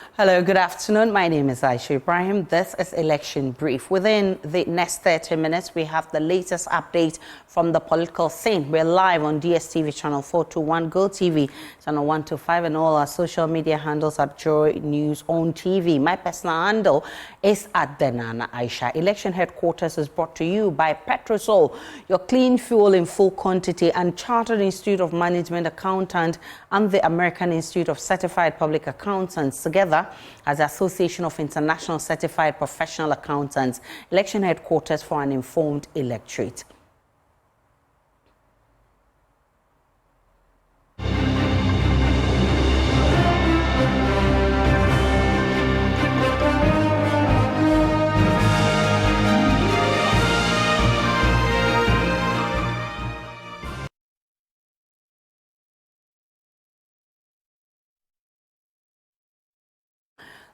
Hello, good afternoon. My name is Aisha Ibrahim. This is Election Brief. Within the next 30 minutes, we have the latest update from the political scene. We're live on DSTV channel 421, GoTV channel 125, and all our social media handles at Joy News on TV. My personal handle is at Denana Aisha. Election headquarters is brought to you by Petrosol, your clean fuel in full quantity, and Chartered Institute of Management Accountant and the American Institute of Certified Public Accountants together as the Association of International Certified Professional Accountants, election headquarters for an informed electorate.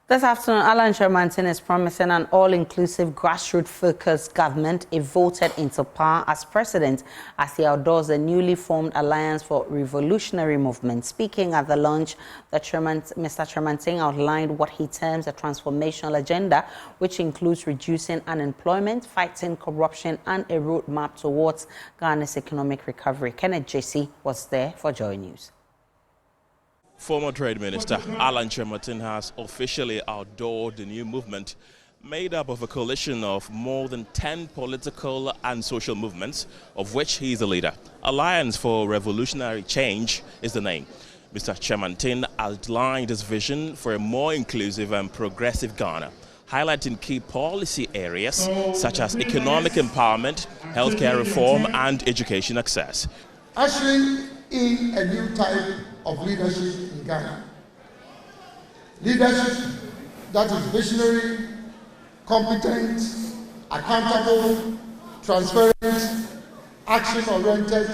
This afternoon, Kyerematen is promising an all-inclusive, grassroot-focused government if voted into power as president, as he outdoors the newly formed Alliance for Revolutionary Movement. Speaking at the launch, Mr. Kyerematen outlined what he terms a transformational agenda, which includes reducing unemployment, fighting corruption, and a roadmap towards Ghana's economic recovery. Kenneth JC was there for Joy News. Former Trade Minister Kyerematen has officially outdoored the new movement made up of a coalition of more than 10 political and social movements, of which he is the leader. Alliance for Revolutionary Change is the name. Mr. Kyerematen outlined his vision for a more inclusive and progressive Ghana, highlighting key policy areas such as economic empowerment, healthcare reform, and education access. Ushering in a new type of leadership in Ghana. Leadership that is visionary, competent, accountable, transparent, action-oriented,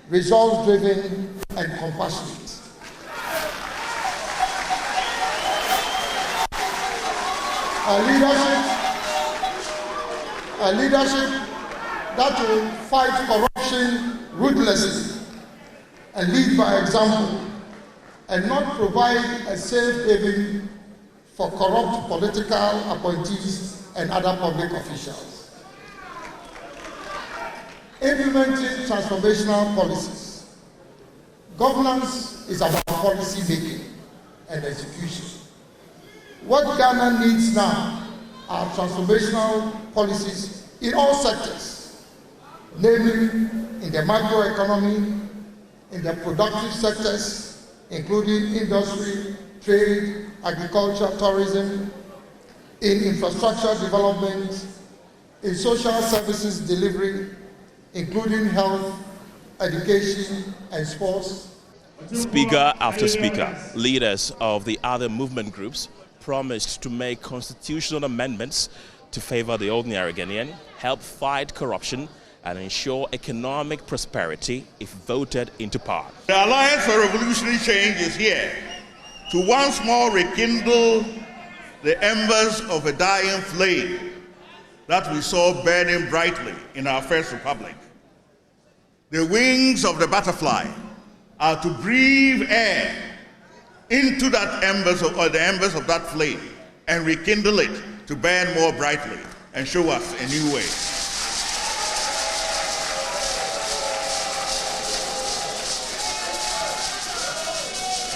results-driven, and compassionate. A leadership that will fight corruption ruthlessly and lead by example, and not provide a safe haven for corrupt political appointees and other public officials. Implementing transformational policies. Governance is about policy making and execution. What Ghana needs now are transformational policies in all sectors, namely in the macroeconomy, in the productive sectors, including industry, trade, agriculture, tourism, in infrastructure development, in social services delivery, including health, education, and sports. Speaker after speaker, leaders of the other movement groups promised to make constitutional amendments to favor the ordinary Ghanaian, help fight corruption, and ensure economic prosperity if voted into power. The Alliance for Revolutionary Change is here to once more rekindle the embers of a dying flame that we saw burning brightly in our first republic. The wings of the butterfly are to breathe air into that the embers of that flame and rekindle it to burn more brightly and show us a new way.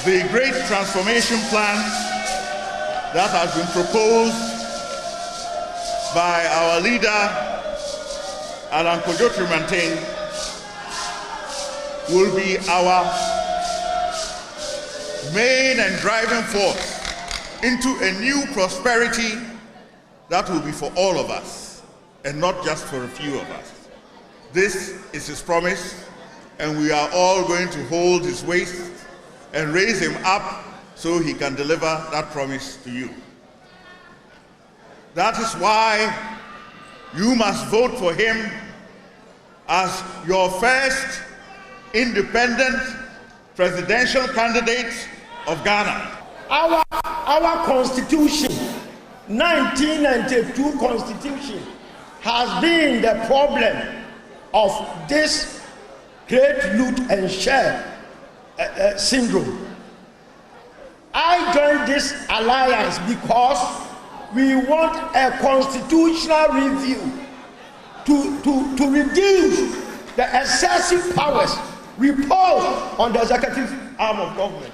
The great transformation plan that has been proposed by our leader, Kyerematen, will be our main and driving force into a new prosperity that will be for all of us and not just for a few of us. This is his promise, and we are all going to hold his waist and raise him up so he can deliver that promise to you. That is why you must vote for him as your first independent presidential candidate of Ghana. Our constitution, 1992 constitution, has been the problem of this great loot and share syndrome. I joined this alliance because we want a constitutional review to reduce the excessive powers we pose on the executive arm of government.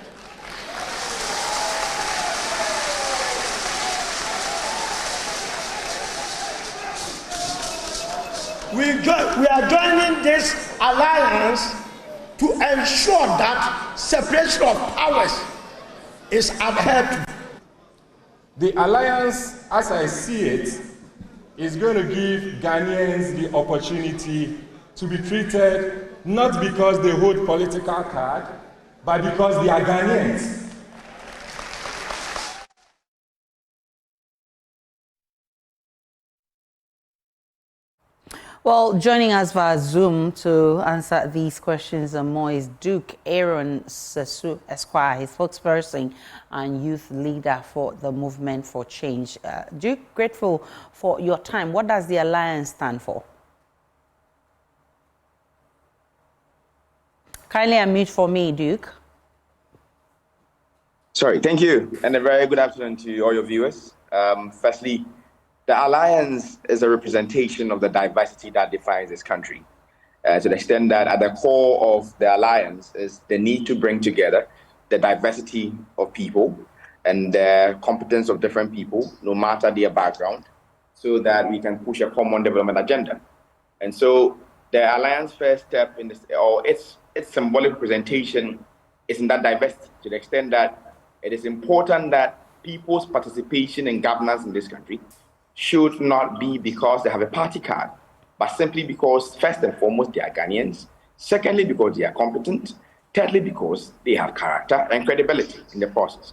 We are joining this alliance to ensure that separation of powers is adhered to. The alliance, as I see it, is going to give Ghanaians the opportunity to be treated not because they hold political card, but because they are Ghanaians. Well, joining us via Zoom to answer these questions and more is Duke Aaron Sesu Esquire, his spokesperson and youth leader for the Movement for Change. Duke, grateful for your time. What does the Alliance stand for? Kindly unmute for me, Duke. Sorry, thank you, and a very good afternoon to all your viewers. Firstly, the Alliance is a representation of the diversity that defines this country, to the extent that at the core of the Alliance is the need to bring together the diversity of people and the competence of different people, no matter their background, so that we can push a common development agenda. And so the Alliance first step in this, or its symbolic representation, is in that diversity, to the extent that it is important that people's participation in governance in this country should not be because they have a party card, but simply because, first and foremost, they are Ghanaians. Secondly, because they are competent. Thirdly, because they have character and credibility in the process.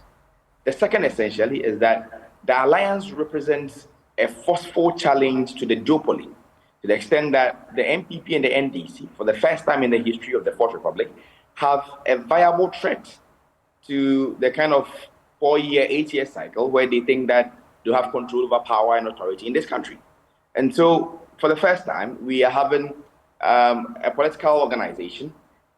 The second, essentially, is that the Alliance represents a forceful challenge to the duopoly, to the extent that the MPP and the NDC, for the first time in the history of the Fourth Republic, have a viable threat to the kind of 4-year, 8-year cycle where they think that they have control over power and authority in this country. And so, for the first time, we are having a political organization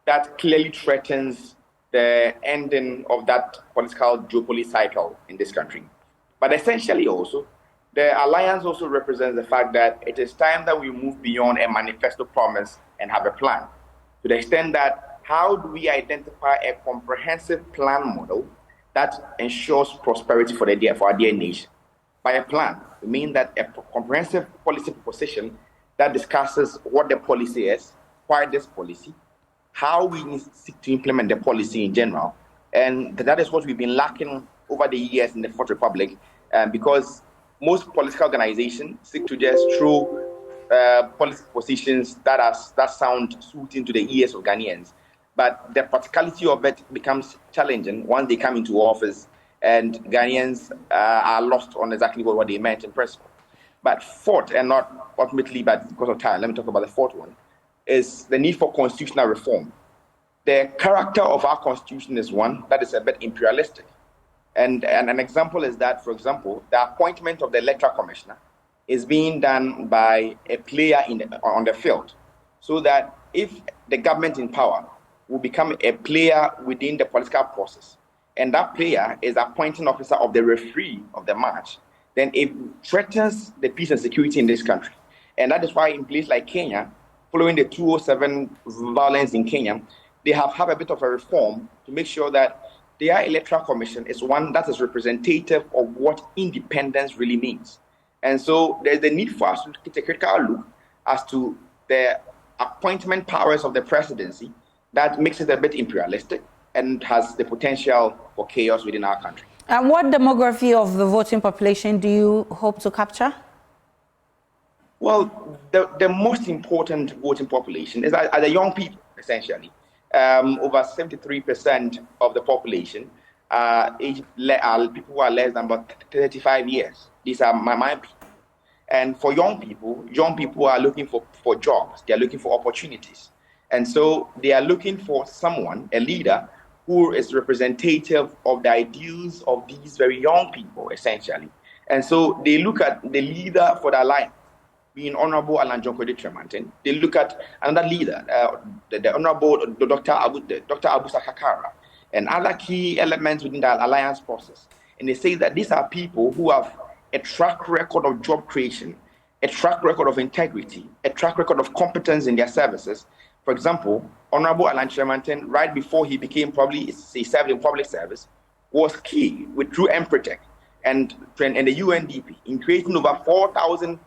that clearly threatens the ending of that political duopoly cycle in this country. But essentially also, the Alliance also represents the fact that it is time that we move beyond a manifesto promise and have a plan, to the extent that how do we identify a comprehensive plan model that ensures prosperity for our dear nation? By a plan, we mean that a comprehensive policy proposition that discusses what the policy is, why this policy, how we seek to implement the policy in general. And that is what we've been lacking over the years in the Fourth Republic, because most political organizations seek to just throw policy positions that sound soothing to the ears of Ghanaians. But the practicality of it becomes challenging once they come into office and Ghanaians are lost on exactly what they meant in principle. But fourth, and not ultimately, but because of time, let me talk about the fourth one, is the need for constitutional reform. The character of our constitution is one that is a bit imperialistic. And an example is that, for example, the appointment of the electoral commissioner is being done by a player on the field, so that if the government in power will become a player within the political process, and that player is appointing officer of the referee of the match, then it threatens the peace and security in this country. And that is why in places like Kenya, following the 2007 violence in Kenya, they have a bit of a reform to make sure that their electoral commission is one that is representative of what independence really means. And so there's the need for us to take a critical look as to the appointment powers of the presidency that makes it a bit imperialistic and has the potential for chaos within our country. And what demography of the voting population do you hope to capture? Well, the most important voting population is are the young people, essentially. Over 73% of the population are people who are less than about 35 years. These are my people. And for young people are looking for jobs. They are looking for opportunities. And so they are looking for someone, a leader, who is representative of the ideals of these very young people, essentially. And so they look at the leader for the Alliance, being Honorable Kyerematen. They look at another leader, the Honorable Dr. Abu Sakakara. and other key elements within the alliance process. And they say that these are people who have a track record of job creation, a track record of integrity, a track record of competence in their services. For example, Honorable Kyerematen, right before he became he served in public service, was key through Empretec and the UNDP in creating over 4,000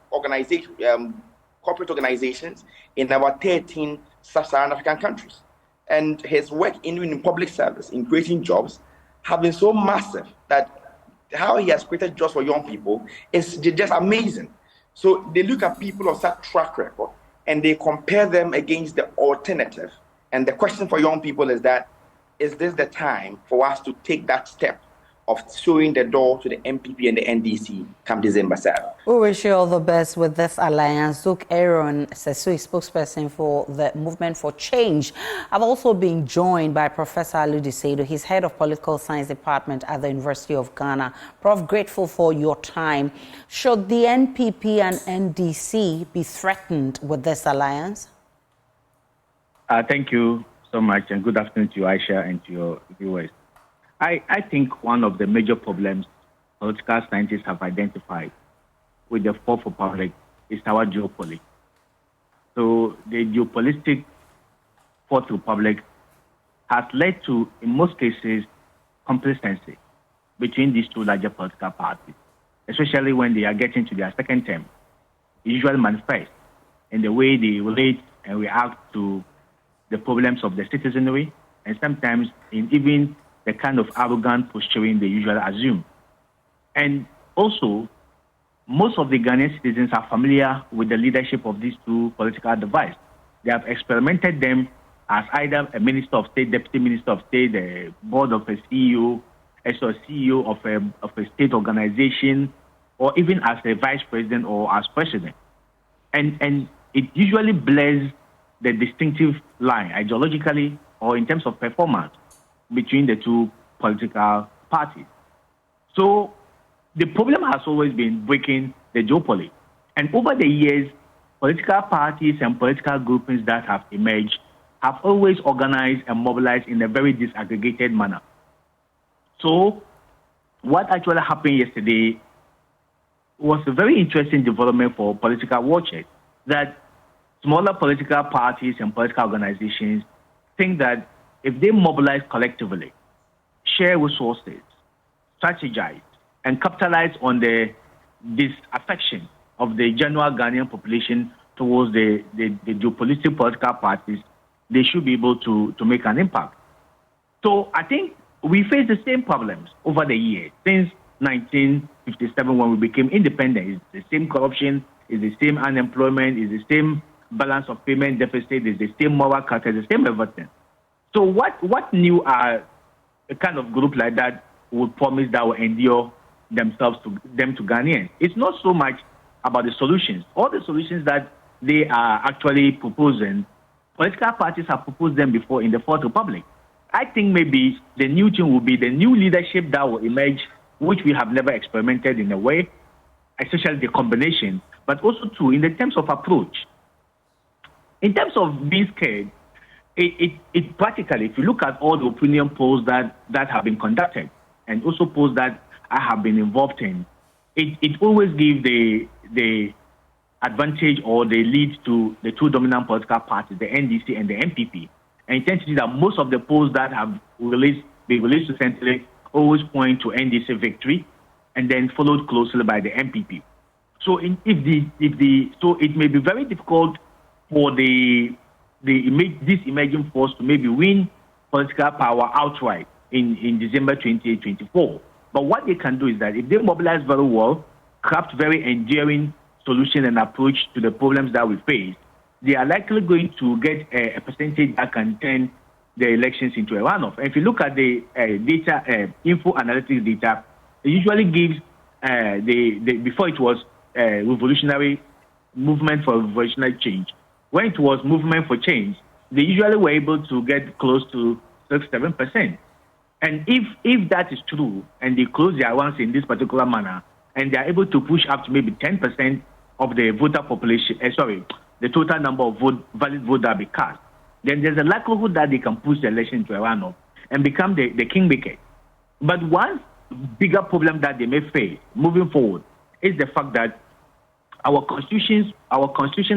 corporate organizations in about 13 sub-Saharan African countries. And his work in public service, in creating jobs, have been so massive that how he has created jobs for young people is just amazing. So they look at people of such track record and they compare them against the alternative. And the question for young people is this the time for us to take that step of showing the door to the MPP and the NDC come December 7th? We wish you all the best with this alliance. Zook Aaron Sesui, spokesperson for the Movement for Change. I've also been joined by Professor Aludi Seido. He's head of Political Science Department at the University of Ghana. Prof, grateful for your time. Should the NPP and NDC be threatened with this alliance? Thank you so much, and good afternoon to you, Aisha, and to your viewers. I think one of the major problems political scientists have identified with the Fourth Republic is our geopolitics. So the geopolitic Fourth Republic has led to, in most cases, complacency between these two larger political parties, especially when they are getting to their second term. It usually manifests in the way they relate and react to the problems of the citizenry, and sometimes in even the kind of arrogant posturing they usually assume. And also, most of the Ghanaian citizens are familiar with the leadership of these two political divides. They have experimented them as either a Minister of State, Deputy Minister of State, the board of a CEO, as a CEO of a state organization, or even as a vice president or as president. And it usually blurs the distinctive line, ideologically or in terms of performance, between the two political parties. So the problem has always been breaking the duopoly. And over the years, political parties and political groupings that have emerged have always organized and mobilized in a very disaggregated manner. So what actually happened yesterday was a very interesting development for political watchers, that smaller political parties and political organizations think that if they mobilize collectively, share resources, strategize, and capitalize on the disaffection of the general Ghanaian population towards the geopolitical political parties, they should be able to make an impact. So I think we face the same problems over the years. Since 1957, when we became independent, it's the same corruption, it's the same unemployment, it's the same balance of payment deficit, it's the same moral culture, it's the same everything. So what new are a kind of group like that would promise that will endure themselves to Ghanaians? It's not so much about the solutions. All the solutions that they are actually proposing, political parties have proposed them before in the Fourth Republic. I think maybe the new thing will be the new leadership that will emerge, which we have never experimented in a way, especially the combination, but also too in the terms of approach. In terms of being scared, it practically, if you look at all the opinion polls that have been conducted, and also polls that I have been involved in, it always gives the advantage or the lead to the two dominant political parties, the NDC and the MPP. And you tend to see that most of the polls that have been released recently always point to NDC victory, and then followed closely by the MPP. So so it may be very difficult for this emerging force to maybe win political power outright in December 2024. But what they can do is that if they mobilize very well, craft very enduring solution and approach to the problems that we face, they are likely going to get a percentage that can turn the elections into a runoff. And if you look at the data, info analytics data, it usually gives before it was revolutionary movement for revolutionary change. When it was movement for change, they usually were able to get close to 6-7%. And if that is true, and they close their ranks in this particular manner, and they are able to push up to maybe 10% of the voter population, the total number of valid votes that be cast, then there's a likelihood that they can push the election to a runoff. and become the kingmaker. But one bigger problem that they may face moving forward is the fact that our constitution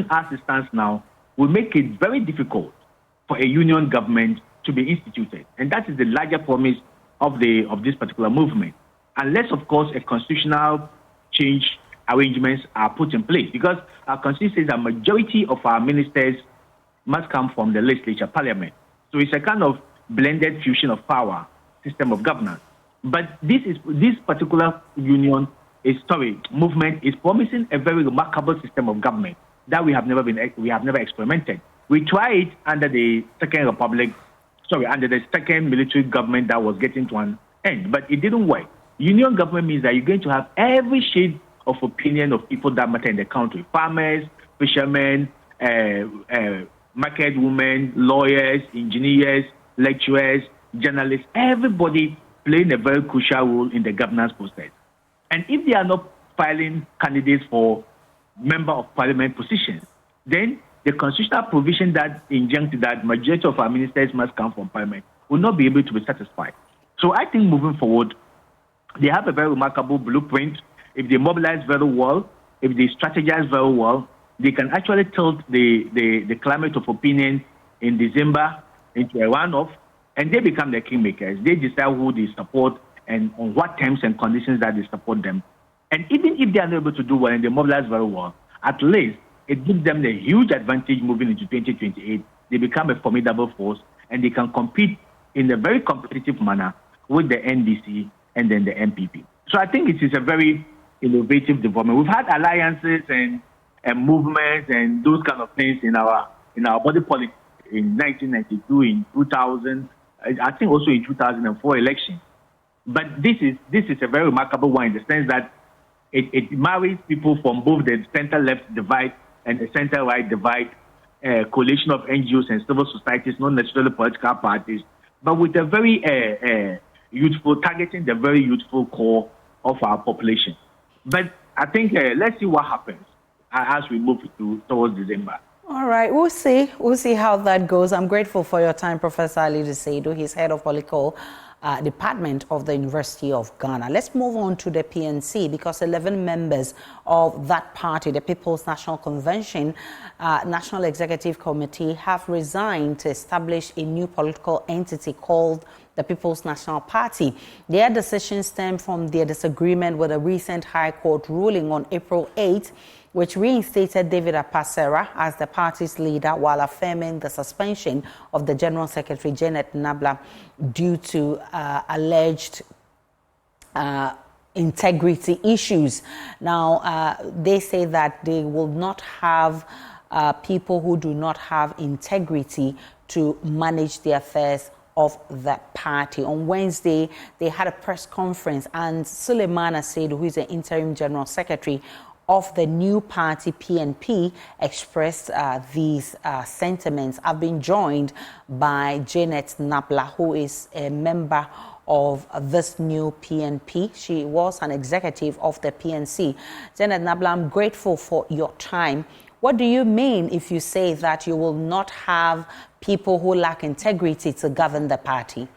as it stands now will make it very difficult for a union government to be instituted. And that is the larger promise of this particular movement. Unless, of course, a constitutional change arrangements are put in place. Because our constitution says a majority of our ministers must come from the legislature, parliament. So it's a kind of blended fusion of power system of governance. But this particular movement is promising a very remarkable system of government that we have never experimented. We tried it under the under the second military government that was getting to an end, but it didn't work. Union government means that you're going to have every shade of opinion of people that matter in the country: farmers, fishermen, market women, lawyers, engineers, lecturers, journalists, everybody playing a very crucial role in the governance process. And if they are not filing candidates for member of parliament positions, then the constitutional provision that injuncts that majority of our ministers must come from parliament will not be able to be satisfied. So I think moving forward, they have a very remarkable blueprint. If they mobilize very well, if they strategize very well, they can actually tilt the climate of opinion in December into a runoff, and they become the kingmakers. They decide who they support and on what terms and conditions that they support them. And even if they are not able to do well and they mobilize very well, at least it gives them the huge advantage moving into 2028. They become a formidable force and they can compete in a very competitive manner with the NDC and then the MPP. So I think it is a very innovative development. We've had alliances and movements and those kind of things in our body politic in 1992, in 2000, I think also in 2004 election. But this is a very remarkable one in the sense that it marries people from both the center-left divide and the center-right divide, coalition of NGOs and civil societies, not necessarily political parties, but with a very targeting the very youthful core of our population. But I think let's see what happens as we move towards December. All right, we'll see. We'll see how that goes. I'm grateful for your time, Professor Ali Seidu. He's head of political department of the University of Ghana. Let's move on to the PNC because 11 members of that party, the People's National Convention, National Executive Committee, have resigned to establish a new political entity called the People's National Party. Their decision stemmed from their disagreement with a recent High Court ruling on April 8, which reinstated David Apasera as the party's leader while affirming the suspension of the General Secretary, Janet Nabla, due to alleged integrity issues. Now, they say that they will not have people who do not have integrity to manage the affairs of the party. On Wednesday, they had a press conference, and Suleimana Said, who is the interim general secretary of the new party, PNP, expressed these sentiments. I've been joined by Janet Nabla, who is a member of this new PNP. She was an executive of the PNC. Janet Nabla, I'm grateful for your time. What do you mean if you say that you will not have people who lack integrity to govern the party?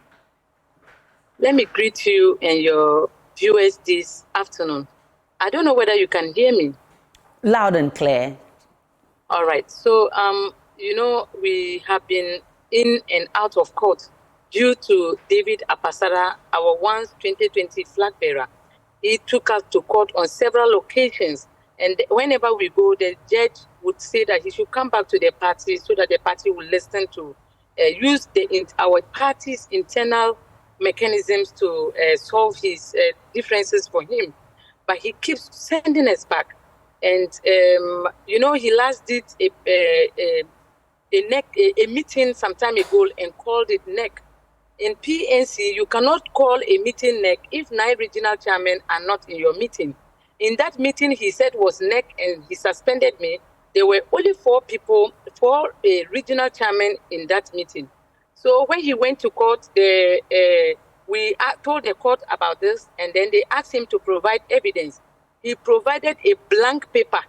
Let me greet you and your viewers this afternoon. I don't know whether you can hear me. Loud and clear. All right. So, we have been in and out of court due to David Apasara, our once 2020 flag bearer. He took us to court on several occasions. And whenever we go, the judge would say that he should come back to the party so that the party will listen to use our party's internal mechanisms to solve his differences for him. But he keeps sending us back. And, he last did a meeting some time ago and called it NEC. In PNC, you cannot call a meeting NEC if 9 regional chairmen are not in your meeting. In that meeting, he said was NEC and he suspended me. There were only 4 regional chairmen in that meeting. So when he went to court, we told the court about this, and then they asked him to provide evidence. He provided a blank paper.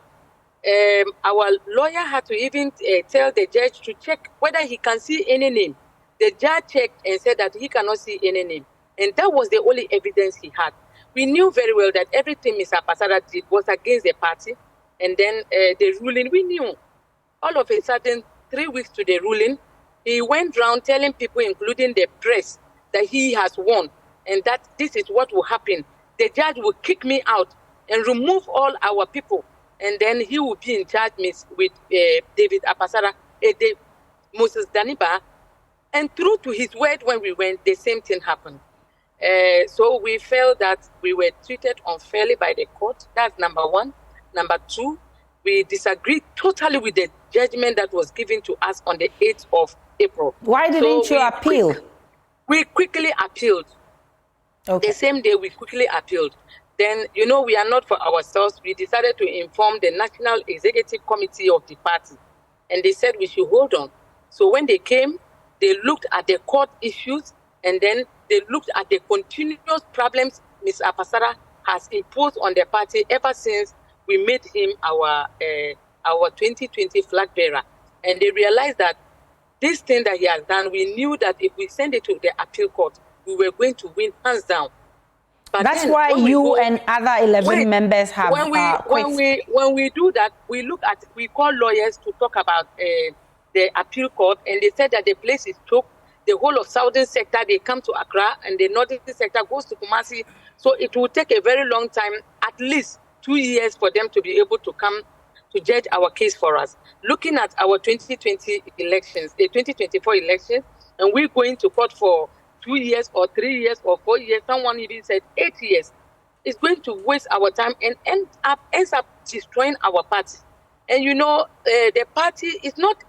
Our lawyer had to even tell the judge to check whether he can see any name. The judge checked and said that he cannot see any name. And that was the only evidence he had. We knew very well that everything Mr. Apasada did was against the party. And then the ruling, we knew. All of a sudden, 3 weeks to the ruling, he went around telling people, including the press, that he has won and that this is what will happen. The judge will kick me out and remove all our people. And then he will be in charge with David Apasada, Moses Daniba. And true to his word, when we went, the same thing happened. So we felt that we were treated unfairly by the court. That's number one. Number two, we disagreed totally with the judgment that was given to us on the 8th of April. Why didn't you appeal? We quickly appealed. Okay. The same day, we quickly appealed. Then, we are not for ourselves. We decided to inform the National Executive Committee of the party. And they said we should hold on. So when they came, they looked at the court issues, and then they looked at the continuous problems Ms. Apasada has imposed on the party ever since we made him our 2020 flag bearer. And they realized that this thing that he has done, we knew that if we send it to the appeal court, we were going to win hands down. But that's why you and other 11 members have when we do that, we call lawyers to talk about the appeal court, and they said that the place is choked. The whole of southern sector, they come to Accra, and the northern sector goes to Kumasi. So it will take a very long time, at least 2 years, for them to be able to come to judge our case for us. Looking at our 2020 elections, the 2024 elections, and we're going to court for 2 years or 3 years or 4 years, someone even said 8 years, it's going to waste our time and ends up destroying our party. And the party is not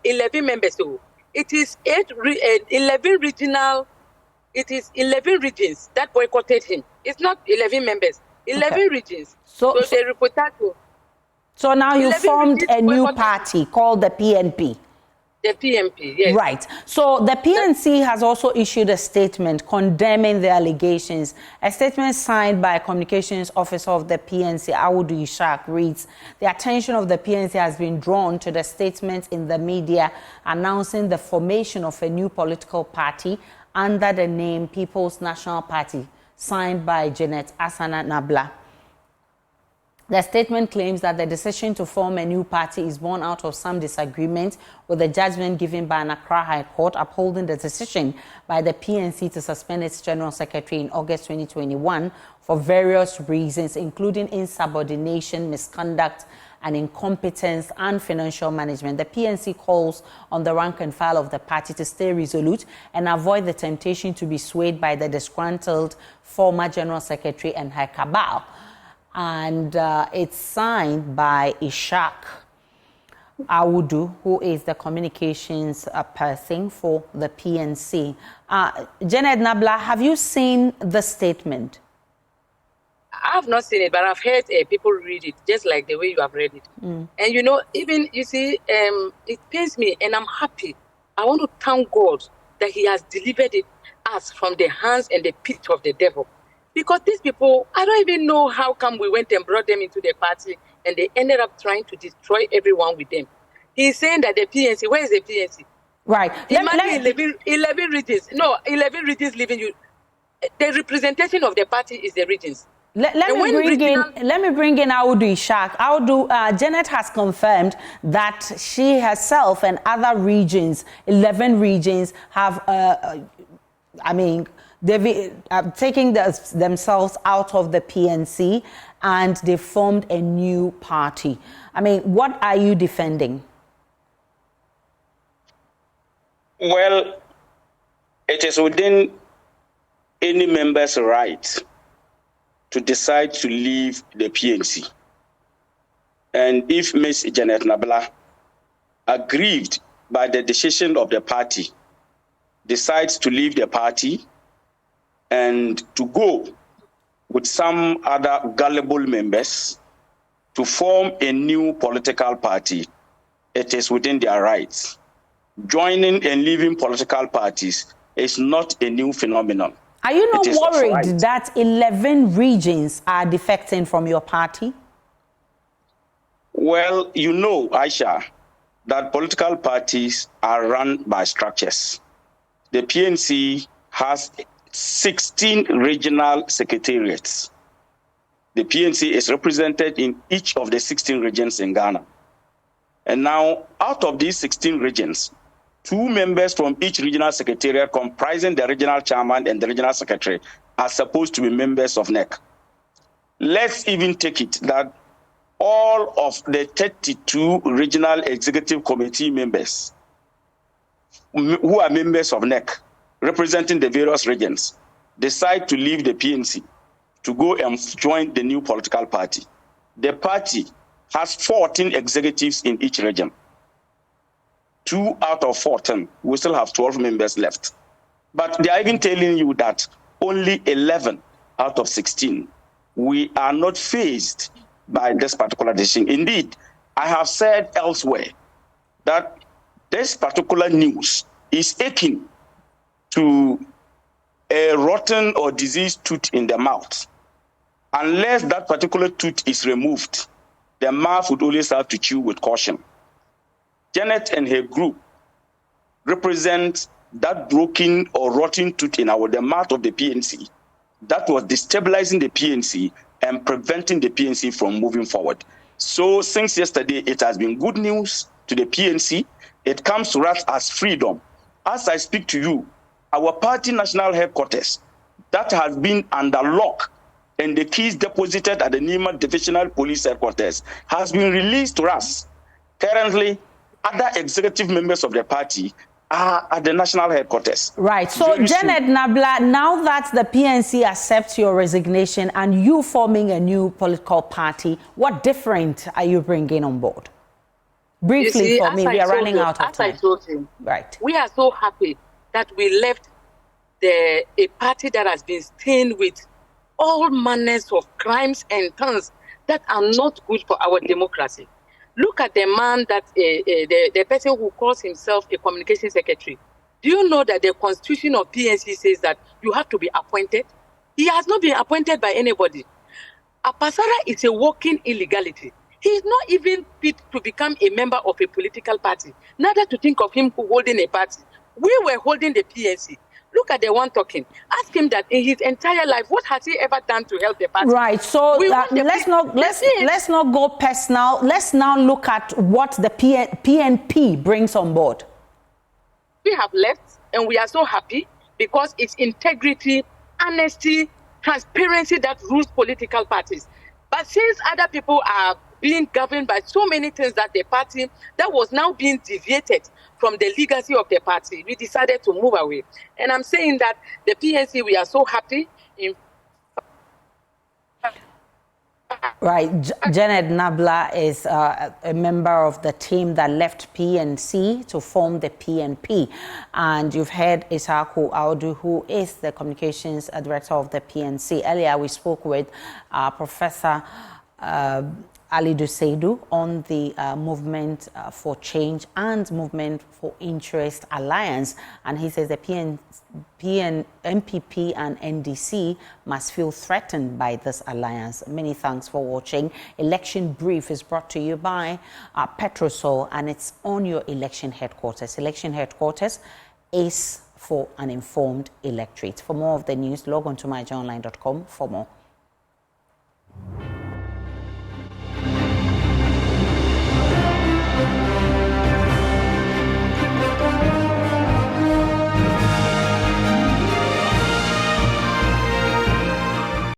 11 members, so it is 11 regional. It is 11 regions that boycotted him. It's not 11 members, 11 regions. So they reported to. So now you formed a new party called the PNP. The PNP, yes. Right. So the PNC has also issued a statement condemning the allegations. A statement signed by a communications officer of the PNC, Audu Ishak, reads, the attention of the PNC has been drawn to the statements in the media announcing the formation of a new political party under the name People's National Party, signed by Janet Asana Nabla. The statement claims that the decision to form a new party is born out of some disagreement with the judgment given by an Accra High Court upholding the decision by the PNC to suspend its General Secretary in August 2021 for various reasons, including insubordination, misconduct, and incompetence and financial management. The PNC calls on the rank and file of the party to stay resolute and avoid the temptation to be swayed by the disgruntled former General Secretary and her cabal. And it's signed by Ishak Audu, who is the communications person for the PNC. Janet Nabla, have you seen the statement? I have not seen it, but I've heard people read it, just like the way you have read it. And even, you see, it pains me, and I'm happy. I want to thank God that he has delivered us from the hands and the pit of the devil. Because these people, I don't even know how come we went and brought them into the party and they ended up trying to destroy everyone with them. He's saying that the PNC, where is the PNC? Right. 11 regions. No, 11 regions leaving you. The representation of the party is the regions. Let me bring in Audu Ishak. Audu, Janet has confirmed that she herself and other regions, 11 regions, have, they've taking themselves out of the PNC and they formed a new party. What are you defending? Well, it is within any member's right to decide to leave the PNC. And if Ms. Janet Nabla, aggrieved by the decision of the party, decides to leave the party and to go with some other gullible members to form a new political party, it is within their rights. Joining and leaving political parties is not a new phenomenon. Are you not worried that 11 regions are defecting from your party? Well, you know, Aisha, that political parties are run by structures. the PNC has 16 regional secretariats. The PNC is represented in each of the 16 regions in Ghana. And now, out of these 16 regions, 2 members from each regional secretariat comprising the regional chairman and the regional secretary are supposed to be members of NEC. Let's even take it that all of the 32 regional executive committee members who are members of NEC, representing the various regions, decide to leave the PNC to go and join the new political party. The party has 14 executives in each region. 2 out of 14, we still have 12 members left. But they are even telling you that only 11 out of 16, we are not fazed by this particular decision. Indeed, I have said elsewhere that this particular news is akin to a rotten or diseased tooth in the mouth. Unless that particular tooth is removed, the mouth would always have to chew with caution. Janet and her group represent that broken or rotten tooth in the mouth of the PNC that was destabilizing the PNC and preventing the PNC from moving forward. So since yesterday, it has been good news to the PNC. It comes to us as freedom. As I speak to you, our party national headquarters that has been under lock and the keys deposited at the Nima Divisional Police Headquarters has been released to us. Currently, other executive members of the party are at the national headquarters. Right. So, Janet Nabla, now that the PNC accepts your resignation and you forming a new political party, what different are you bringing on board? Briefly for me, we are running out of time. As I told him, right. We are so happy that we left a party that has been stained with all manners of crimes and things that are not good for our democracy. Look at the man that the person who calls himself a communication secretary. Do you know that the constitution of PNC says that you have to be appointed? He has not been appointed by anybody. Apasara is a walking illegality. He is not even fit to become a member of a political party, neither to think of him holding a party. We were holding the PNC. Look at the one talking. Ask him that in his entire life, what has he ever done to help the party? Right. So let's not go personal. Let's now look at what the PNP brings on board. We have left, and we are so happy because it's integrity, honesty, transparency that rules political parties. But since other people are being governed by so many things that the party that was now being deviated from the legacy of the party, we decided to move away. And I'm saying that the PNC, we are so happy. Right. Janet Nabla is a member of the team that left PNC to form the PNP. And you've heard Isaku Audu, who is the communications director of the PNC. Earlier, we spoke with Professor Ali Duseidu on the Movement for Change and Movement for Interest Alliance. And he says the MPP and NDC must feel threatened by this alliance. Many thanks for watching. Election Brief is brought to you by Petrosol, and it's on your election headquarters. Election headquarters is for an informed electorate. For more of the news, log on to myjournline.com for more.